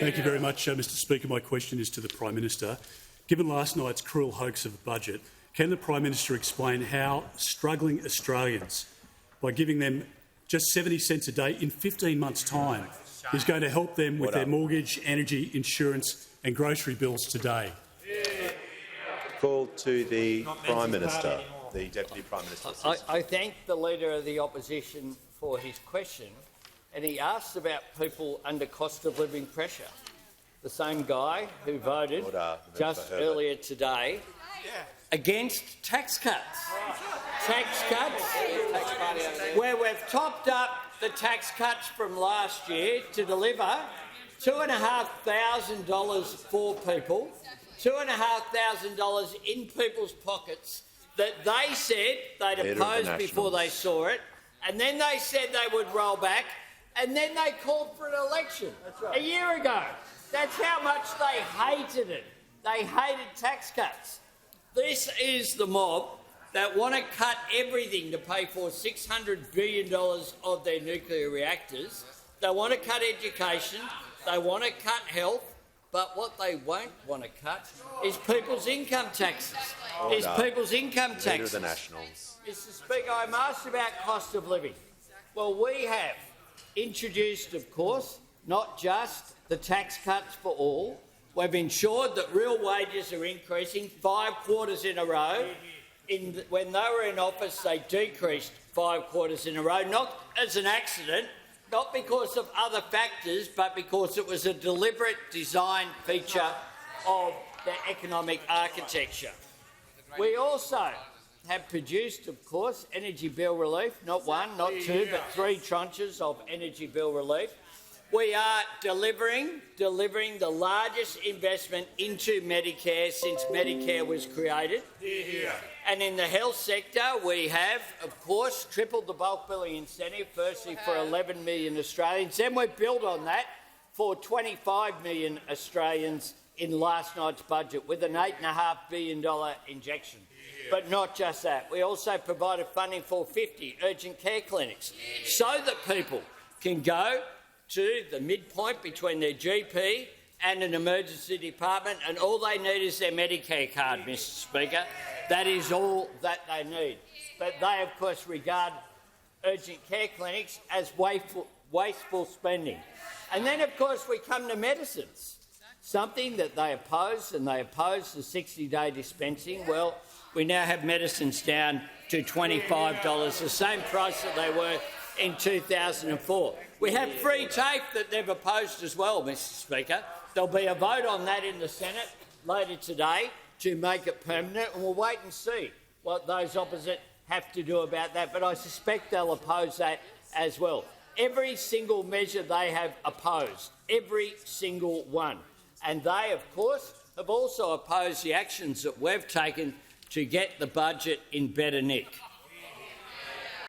Thank you very much, Mr Speaker. My question is to the Prime Minister. Given last night's cruel hoax of the budget, can the Prime Minister explain how struggling Australians, by giving them just 70 cents a day in 15 months' time, is going to help them with their mortgage, energy, insurance and grocery bills today? Call to the Prime Minister, the Deputy Prime Minister. I thank the Leader of the Opposition for his question, and he asked about people under cost of living pressure. The same guy who voted just earlier today against tax cuts. Tax cuts, where we've topped up the tax cuts from last year to deliver $2,500 for people, $2,500 in people's pockets that they said they'd oppose before they saw it, and then they said they would roll back, and then they called for an election a year ago. That's how much they hated it. They hated tax cuts. This is the mob that want to cut everything to pay for $600 billion of their nuclear reactors. They want to cut education. They want to cut health. But what they won't want to cut is people's income taxes. Leader of the Nationals. Mr Speaker, I'm asked about cost of living. Well, we have introduced, of course, not just the tax cuts for all. We've ensured that real wages are increasing 5 quarters in a row. When they were in office, they decreased 5 quarters in a row, not as an accident, not because of other factors, but because it was a deliberate design feature of their economic architecture. We also have produced, of course, energy bill relief, not one, not two, but 3 tranches of energy bill relief. We are delivering the largest investment into Medicare since Medicare was created. And in the health sector, we have, of course, tripled the bulk billing incentive, firstly for 11 million Australians. Then we built on that for 25 million Australians in last night's budget with an $8.5 billion injection. But not just that. We also provided funding for 50 urgent care clinics so that people can go to the midpoint between their GP and an emergency department, and all they need is their Medicare card, Mr Speaker. That is all that they need. But they, of course, regard urgent care clinics as wasteful spending. And then, of course, we come to medicines, something that they oppose, and they oppose the 60-day dispensing. Well, we now have medicines down to $25, the same price that they were in 2004. We have free TAFE that they've opposed as well, Mr Speaker. There'll be a vote on that in the Senate later today to make it permanent, and we'll wait and see what those opposite have to do about that. But I suspect they'll oppose that as well. Every single measure they have opposed, every single one. And they, of course, have also opposed the actions that we've taken to get the budget in better nick.